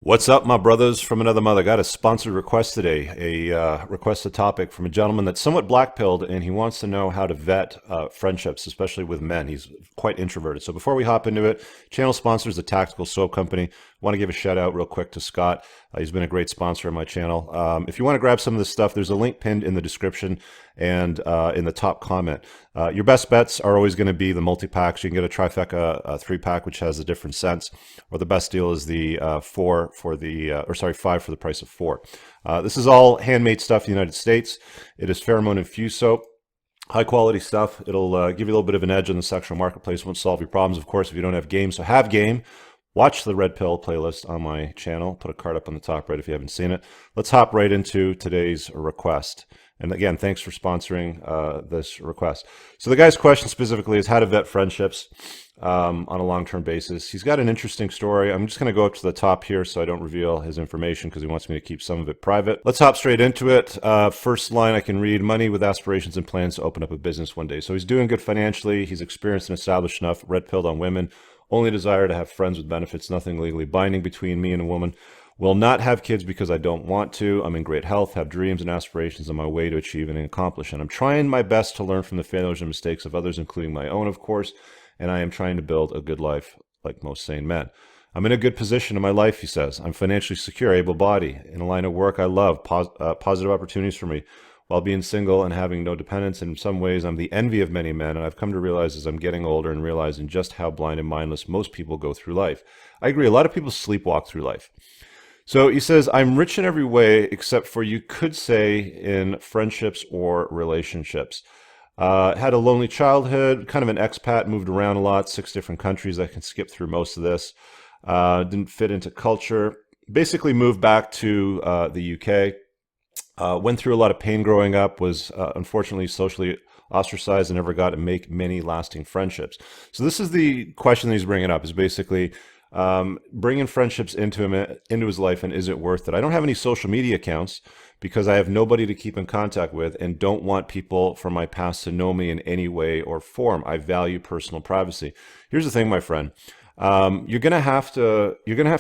What's up, my brothers from another mother? Got a sponsored request today, a requested topic from a gentleman that's somewhat black-pilled, and he wants to know how to vet friendships, especially with men. He's quite introverted. So before we hop into it, channel sponsor is a tactical soap company. Want to give a shout out real quick to Scott. He's been a great sponsor of my channel. If you want to grab some of this stuff, there's a link pinned in the description and in the top comment. Your best bets are always going to be the multi-packs. You can get a trifecta, a 3-pack, which has a different scents, or the best deal is the 5 for the price of 4. This is all handmade stuff in the United States. It is pheromone infused soap. High quality stuff. It'll give you a little bit of an edge in the sexual marketplace. Won't solve your problems, of course, if you don't have game. So have game. Watch the Red Pill playlist on my channel. Put a card up on the top right if you haven't seen it. Let's hop right into today's request. And again, thanks for sponsoring this request. So the guy's question specifically is how to vet friendships on a long-term basis. He's got an interesting story. I'm just going to go up to the top here so I don't reveal his information because he wants me to keep some of it private. Let's hop straight into it. First line I can read: money with aspirations and plans to open up a business one day. So he's doing good financially. He's experienced and established enough. Red-pilled on women. Only desire to have friends with benefits. Nothing legally binding between me and a woman. Will not have kids because I don't want to. I'm in great health, have dreams and aspirations on my way to achieve and accomplish. And I'm trying my best to learn from the failures and mistakes of others, including my own, of course. And I am trying to build a good life like most sane men. I'm in a good position in my life, he says. I'm financially secure, able body, in a line of work I love, positive opportunities for me. While being single and having no dependents, in some ways I'm the envy of many men, and I've come to realize as I'm getting older and realizing just how blind and mindless most people go through life. I agree, a lot of people sleepwalk through life. So he says, I'm rich in every way except for, you could say, in friendships or relationships. Had a lonely childhood, kind of an expat, moved around a lot, 6 different countries. I can skip through most of this. Didn't fit into culture. Basically moved back to the UK. Went through a lot of pain growing up, was unfortunately socially ostracized and never got to make many lasting friendships. So this is the question that he's bringing up, is basically bringing friendships into his life, and is it worth it? I don't have any social media accounts because I have nobody to keep in contact with and don't want people from my past to know me in any way or form. I value personal privacy. Here's the thing, my friend. You're gonna have to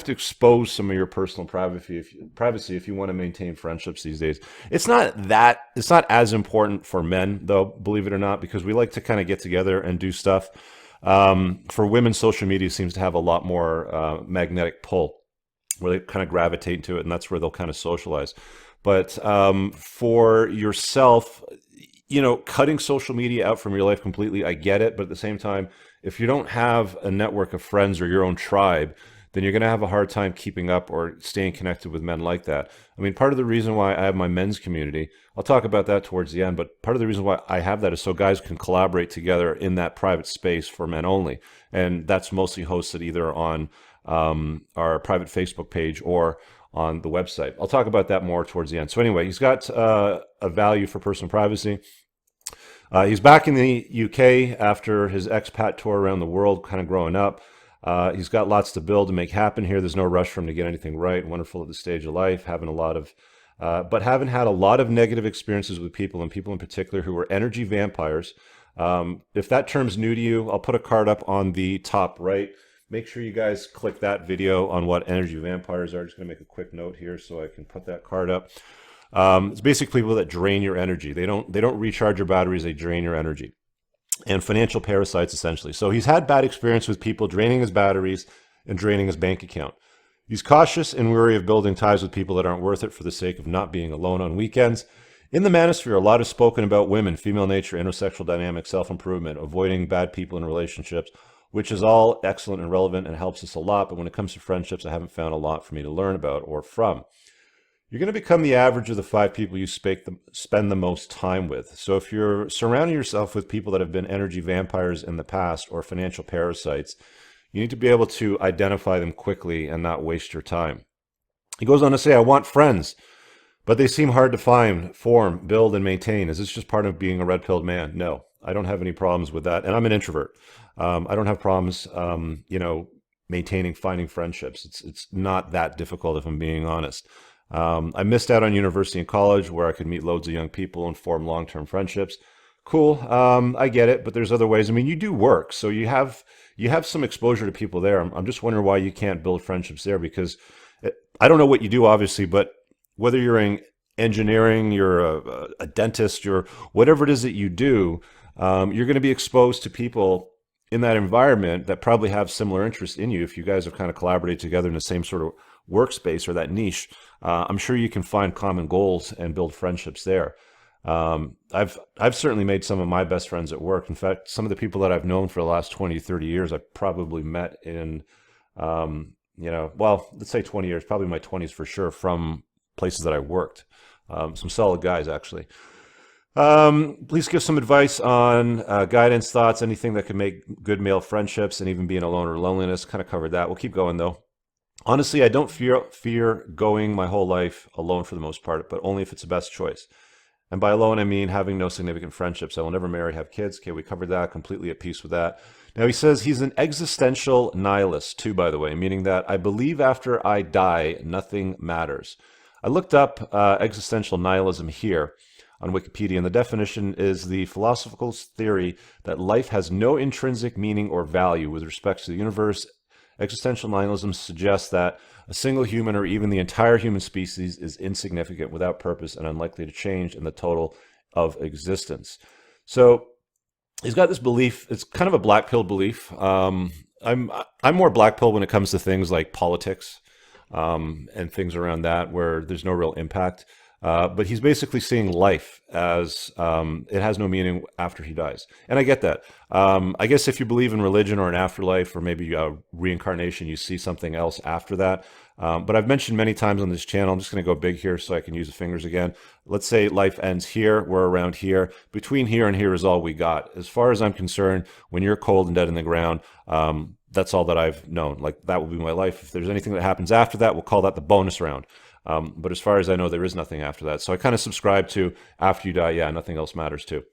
expose some of your personal privacy if you want to maintain friendships these days. It's not as important for men, though, believe it or not, because we like to kind of get together and do stuff. For women, social media seems to have a lot more magnetic pull, where they kind of gravitate to it, and that's where they'll kind of socialize. But for yourself, cutting social media out from your life completely, I get it. But at the same time, if you don't have a network of friends or your own tribe, then you're going to have a hard time keeping up or staying connected with men like that. I mean, part of the reason why I have my men's community, I'll talk about that towards the end, but part of the reason why I have that is so guys can collaborate together in that private space for men only. And that's mostly hosted either on our private Facebook page or on the website. I'll talk about that more towards the end. So anyway, he's got a value for personal privacy. He's back in the UK after his expat tour around the world, kind of growing up. He's got lots to build and make happen here. There's no rush for him to get anything right. Wonderful at this stage of life, but haven't had a lot of negative experiences with people, and people in particular who are energy vampires. If that term's new to you, I'll put a card up on the top right. Make sure you guys click that video on what energy vampires are. Just going to make a quick note here so I can put that card up. It's basically people that drain your energy. They don't recharge your batteries. They drain your energy. And financial parasites, essentially. So he's had bad experience with people draining his batteries and draining his bank account. He's cautious and wary of building ties with people that aren't worth it for the sake of not being alone on weekends. In the manosphere, a lot is spoken about women, female nature, intersexual dynamics, self-improvement, avoiding bad people in relationships, which is all excellent and relevant and helps us a lot. But when it comes to friendships, I haven't found a lot for me to learn about or from. You're going to become the average of the 5 people you spend the most time with. So if you're surrounding yourself with people that have been energy vampires in the past or financial parasites, you need to be able to identify them quickly and not waste your time. He goes on to say, I want friends, but they seem hard to find, form, build, and maintain. Is this just part of being a red-pilled man? No, I don't have any problems with that. And I'm an introvert. I don't have problems, finding friendships. It's not that difficult, if I'm being honest. I missed out on university and college where I could meet loads of young people and form long-term friendships. Cool. I get it, but there's other ways. I mean, you do work, so you have some exposure to people there. I'm just wondering why you can't build friendships there, because I don't know what you do, obviously, but whether you're in engineering, you're a dentist, you're whatever it is that you do, you're going to be exposed to people in that environment that probably have similar interests in you. If you guys have kind of collaborated together in the same sort of workspace or that niche, I'm sure you can find common goals and build friendships there. I've certainly made some of my best friends at work. In fact, some of the people that I've known for the last 20, 30 years, I probably met in, well, let's say 20 years, probably my 20s for sure, from places that I worked. Some solid guys, actually. Please give some advice on guidance, thoughts, anything that could make good male friendships, and even being alone or loneliness. Kind of covered that. We'll keep going though. Honestly, I don't fear going my whole life alone for the most part, but only if it's the best choice. And by alone, I mean having no significant friendships. I will never marry, have kids. Okay, we covered that. Completely at peace with that. Now he says he's an existential nihilist too, by the way, meaning that I believe after I die, nothing matters. I looked up existential nihilism here on Wikipedia, and the definition is the philosophical theory that life has no intrinsic meaning or value with respect to the universe. Existential nihilism suggests that a single human or even the entire human species is insignificant, without purpose, and unlikely to change in the total of existence. So he's got this belief. It's kind of a black pill belief. I'm more black pill when it comes to things like politics and things around that where there's no real impact. But he's basically seeing life as it has no meaning after he dies. And I get that. I guess if you believe in religion or an afterlife or maybe reincarnation, you see something else after that. But I've mentioned many times on this channel, I'm just going to go big here so I can use the fingers again. Let's say life ends here. We're around here. Between here and here is all we got. As far as I'm concerned, when you're cold and dead in the ground, that's all that I've known. Like, that will be my life. If there's anything that happens after that, we'll call that the bonus round. But as far as I know, there is nothing after that. So I kind of subscribe to after you die, yeah, nothing else matters too.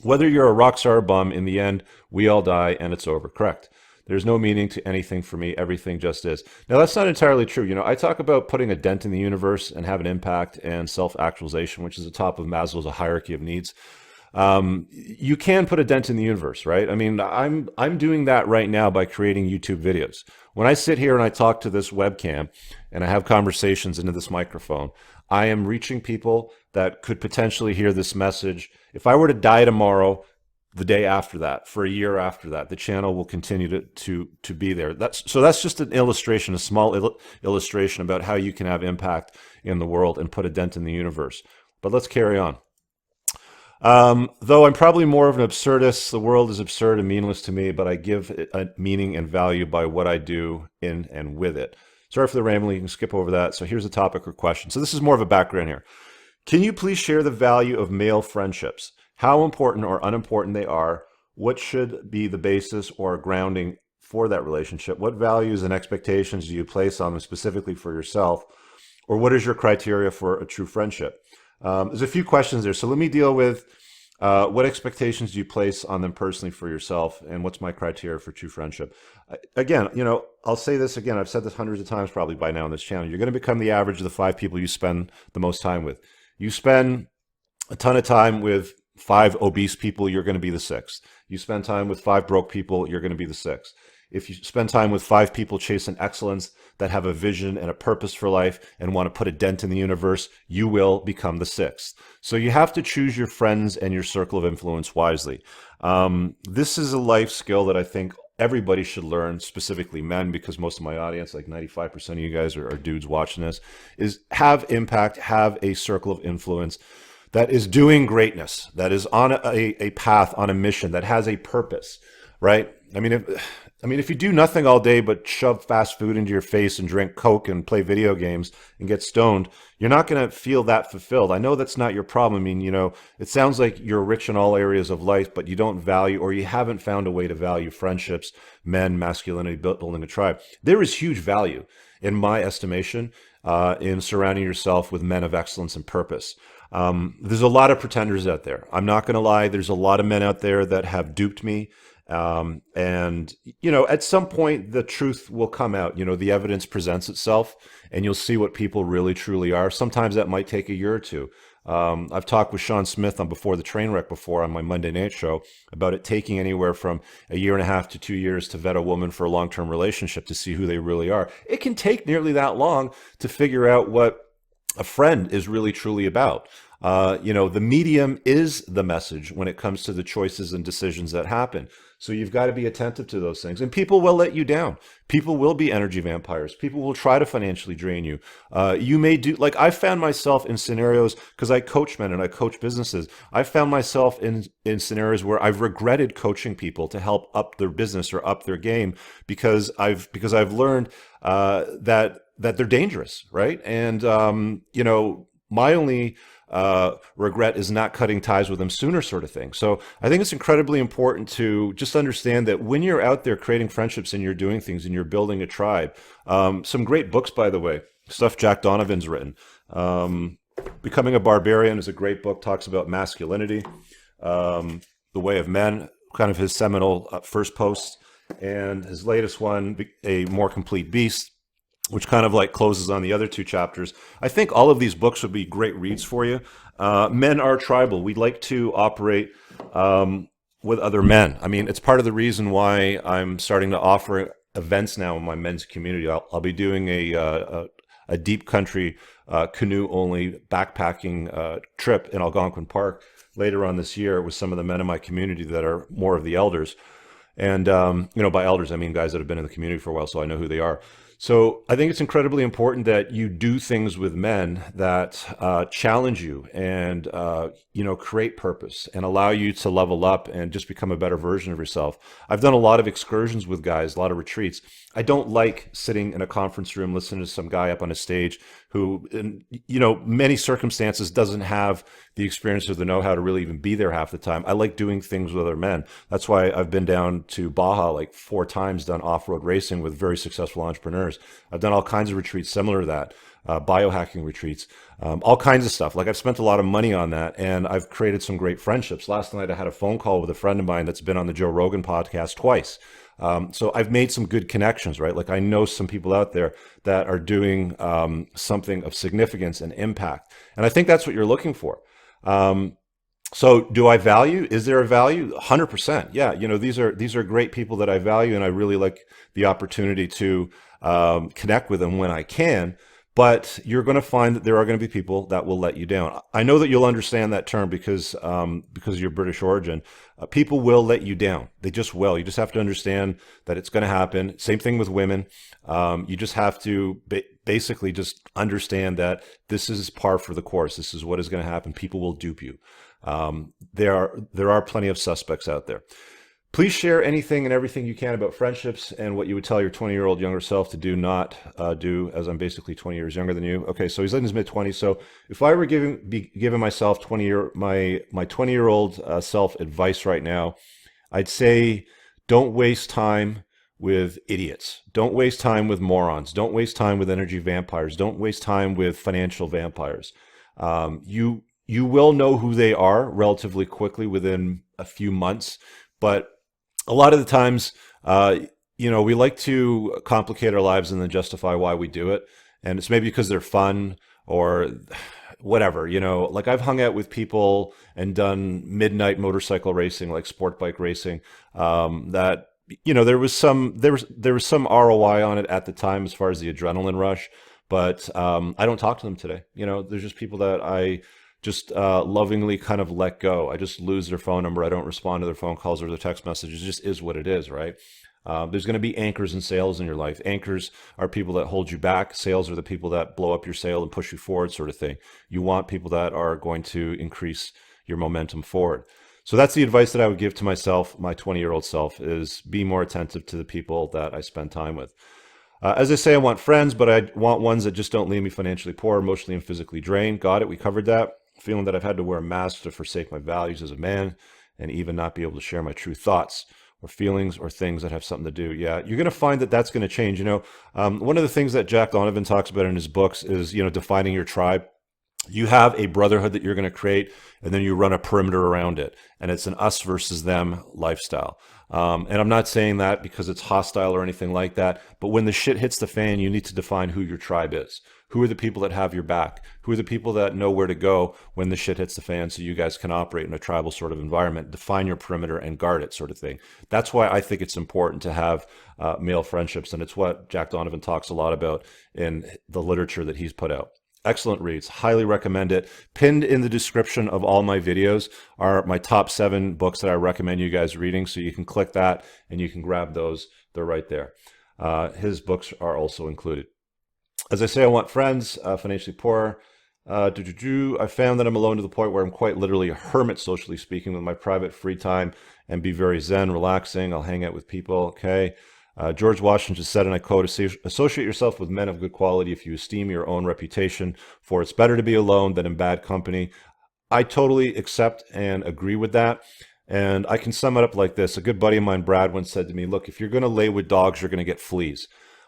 Whether you're a rock star or bum, in the end, we all die and it's over. Correct. There's no meaning to anything for me. Everything just is. Now, that's not entirely true. You know, I talk about putting a dent in the universe and have an impact and self-actualization, which is the top of Maslow's hierarchy of needs. You can put a dent in the universe, right? I mean, I'm doing that right now by creating YouTube videos. When I sit here and I talk to this webcam and I have conversations into this microphone, I am reaching people that could potentially hear this message. If I were to die tomorrow, the day after that, for a year after that, the channel will continue to be there. That's just an illustration, a small illustration about how you can have impact in the world and put a dent in the universe. But let's carry on. Though I'm probably more of an absurdist, the world is absurd and meaningless to me, but I give it a meaning and value by what I do in and with it. Sorry for the rambling, you can skip over that. So here's a topic or question. So this is more of a background here. Can you please share the value of male friendships? How important or unimportant they are? What should be the basis or grounding for that relationship? What values and expectations do you place on them specifically for yourself? Or what is your criteria for a true friendship? There's a few questions there. So let me deal with what expectations do you place on them personally for yourself, and what's my criteria for true friendship? Again, you know, I'll say this again. I've said this hundreds of times probably by now on this channel. You're going to become the average of the 5 people you spend the most time with. You spend a ton of time with 5 obese people, you're going to be the 6th. You spend time with 5 broke people, you're going to be the 6th. If you spend time with 5 people chasing excellence that have a vision and a purpose for life and want to put a dent in the universe, you will become the 6th. So you have to choose your friends and your circle of influence wisely. This is a life skill that I think everybody should learn, specifically men, because most of my audience, like 95% of you guys are dudes watching this, is have impact, have a circle of influence that is doing greatness, that is on a path, on a mission, that has a purpose, right? I mean, if you do nothing all day but shove fast food into your face and drink Coke and play video games and get stoned, you're not going to feel that fulfilled. I know that's not your problem. I mean, you know, it sounds like you're rich in all areas of life, but you don't value, or you haven't found a way to value friendships, men, masculinity, building a tribe. There is huge value, in my estimation, in surrounding yourself with men of excellence and purpose. There's a lot of pretenders out there. I'm not going to lie. There's a lot of men out there that have duped me. And, you know, at some point, the truth will come out. You know, the evidence presents itself and you'll see what people really, truly are. Sometimes that might take a year or two. I've talked with Sean Smith on Before the Trainwreck before on my Monday night show about it taking anywhere from a year and a half to 2 years to vet a woman for a long-term relationship to see who they really are. It can take nearly that long to figure out what a friend is really truly about. The medium is the message when it comes to the choices and decisions that happen. So you've got to be attentive to those things. And people will let you down. People will be energy vampires. People will try to financially drain you. You may do, like I found myself in scenarios, because I coach men and I coach businesses. I found myself in scenarios where I've regretted coaching people to help up their business or up their game because I've learned that they're dangerous, right? And my only regret is not cutting ties with them sooner, sort of thing. So I think it's incredibly important to just understand that when you're out there creating friendships and you're doing things and you're building a tribe, some great books, by the way, stuff Jack Donovan's written. Becoming a Barbarian is a great book, talks about masculinity, The Way of Men, kind of his seminal first post, and his latest one, A More Complete Beast, which kind of like closes on the other two chapters. I think all of these books would be great reads for you. Men are tribal. We like to operate with other men. I mean, it's part of the reason why I'm starting to offer events now in my men's community. I'll be doing a deep country canoe-only backpacking trip in Algonquin Park later on this year with some of the men in my community that are more of the elders. And, by elders, I mean guys that have been in the community for a while, so I know who they are. So I think it's incredibly important that you do things with men that challenge you and, create purpose and allow you to level up and just become a better version of yourself. I've done a lot of excursions with guys, a lot of retreats. I don't like sitting in a conference room listening to some guy up on a stage who, in many circumstances doesn't have the experience or the know-how to really even be there half the time. I like doing things with other men. That's why I've been down to Baja like 4 times, done off-road racing with very successful entrepreneurs. I've done all kinds of retreats similar to that, biohacking retreats, all kinds of stuff. Like I've spent a lot of money on that, and I've created some great friendships. Last night I had a phone call with a friend of mine that's been on the Joe Rogan podcast twice. So I've made some good connections, right? Like I know some people out there that are doing something of significance and impact. And I think that's what you're looking for. So do I value? Is there a value? 100%. Yeah. These are great people that I value, and I really like the opportunity to connect with them when I can. But you're going to find that there are going to be people that will let you down. I know that you'll understand that term because of your British origin. People will let you down. They just will. You just have to understand that it's going to happen. Same thing with women. You just have to basically just understand that this is par for the course. This is what is going to happen. People will dupe you. There are plenty of suspects out there. Please share anything and everything you can about friendships and what you would tell your 20-year-old younger self to do, not do, as I'm basically 20 years younger than you. Okay, so he's in his mid-20s. So if I were giving myself my 20-year-old self advice right now, I'd say don't waste time with idiots. Don't waste time with morons. Don't waste time with energy vampires. Don't waste time with financial vampires. You will know who they are relatively quickly within a few months, but a lot of the times, we like to complicate our lives and then justify why we do it. And it's maybe because they're fun or whatever, like I've hung out with people and done midnight motorcycle racing, like sport bike racing, that, there was some ROI on it at the time as far as the adrenaline rush, but I don't talk to them today. There's just people that I just lovingly kind of let go. I just lose their phone number. I don't respond to their phone calls or their text messages. It just is what it is, right? There's going to be anchors and sales in your life. Anchors are people that hold you back. Sales are the people that blow up your sale and push you forward, sort of thing. You want people that are going to increase your momentum forward. So that's the advice that I would give to myself, my 20-year-old self, is be more attentive to the people that I spend time with. As I say, I want friends, but I want ones that just don't leave me financially poor, emotionally and physically drained. Got it. We covered that. Feeling that I've had to wear a mask to forsake my values as a man and even not be able to share my true thoughts or feelings or things that have something to do. Yeah, you're going to find that that's going to change. One of the things that Jack Donovan talks about in his books is, defining your tribe. You have a brotherhood that you're going to create, and then you run a perimeter around it. And it's an us versus them lifestyle. And I'm not saying that because it's hostile or anything like that. But when the shit hits the fan, you need to define who your tribe is. Who are the people that have your back? Who are the people that know where to go when the shit hits the fan so you guys can operate in a tribal sort of environment, define your perimeter and guard it sort of thing. That's why I think it's important to have male friendships. And it's what Jack Donovan talks a lot about in the literature that he's put out. Excellent reads. Highly recommend it. Pinned in the description of all my videos are my top 7 books that I recommend you guys reading. So you can click that and you can grab those. They're right there. His books are also included. As I say, I want friends, financially poor. I found that I'm alone to the point where I'm quite literally a hermit, socially speaking, with my private free time and be very zen, relaxing. I'll hang out with people. Okay. George Washington said, and I quote, associate yourself with men of good quality if you esteem your own reputation, for it's better to be alone than in bad company. I totally accept and agree with that. And I can sum it up like this. A good buddy of mine, Brad, once said to me, look, if you're going to lay with dogs, you're going to get fleas.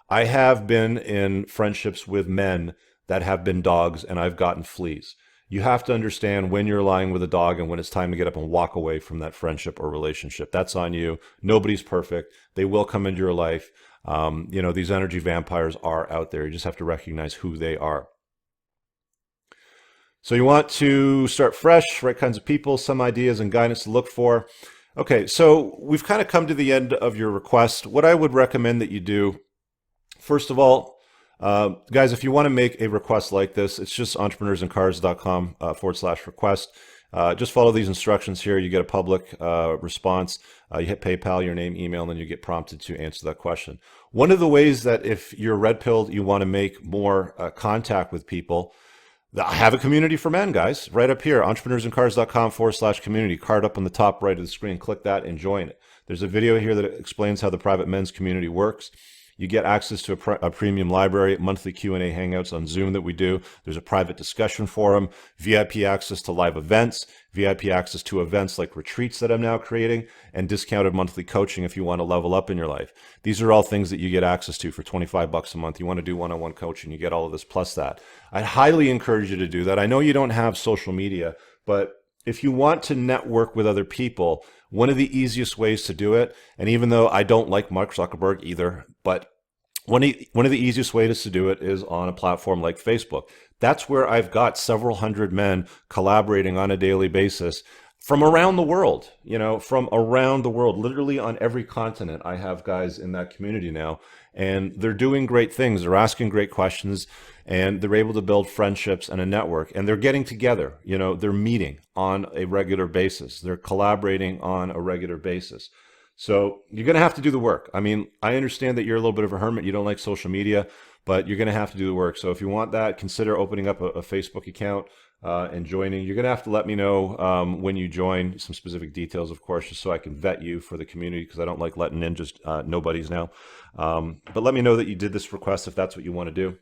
I have been in friendships with men that have been dogs, and I've gotten fleas. You have to understand when you're lying with a dog and when it's time to get up and walk away from that friendship or relationship. That's on you. Nobody's perfect. They will come into your life. These energy vampires are out there. You just have to recognize who they are. So you want to start fresh, right kinds of people, some ideas and guidance to look for. Okay, so we've kind of come to the end of your request. What I would recommend that you do, first of all, guys, if you want to make a request like this, it's just entrepreneursandcars.com/request. Just follow these instructions here. You get a public response. You hit PayPal, your name, email, and then you get prompted to answer that question. One of the ways that if you're red-pilled, you want to make more contact with people, I have a community for men, guys, right up here, entrepreneursandcars.com/community, card up on the top right of the screen. Click that and join it. There's a video here that explains how the private men's community works. You get access to a premium library, monthly Q&A hangouts on Zoom that we do. There's a private discussion forum, VIP access to live events, VIP access to events like retreats that I'm now creating, and discounted monthly coaching if you want to level up in your life. These are all things that you get access to for $25 a month. You want to do one-on-one coaching, you get all of this plus that. I'd highly encourage you to do that. I know you don't have social media, but if you want to network with other people, one of the easiest ways to do it, and even though I don't like Mark Zuckerberg either, but one of the easiest ways to do it is on a platform like Facebook. That's where I've got several hundred men collaborating on a daily basis from around the world, literally on every continent. I have guys in that community now, and they're doing great things. They're asking great questions, and they're able to build friendships and a network, and they're getting together. They're meeting on a regular basis. They're collaborating on a regular basis. So you're going to have to do the work. I mean, I understand that you're a little bit of a hermit. You don't like social media, but you're going to have to do the work. So if you want that, consider opening up a Facebook account and joining. You're going to have to let me know when you join, some specific details, of course, just so I can vet you for the community, because I don't like letting in just nobodies now. But let me know that you did this request if that's what you want to do,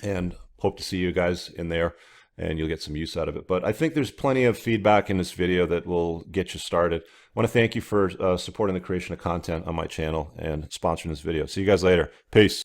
and hope to see you guys in there, and you'll get some use out of it. But I think there's plenty of feedback in this video that will get you started. I want to thank you for supporting the creation of content on my channel and sponsoring this video. See you guys later. Peace.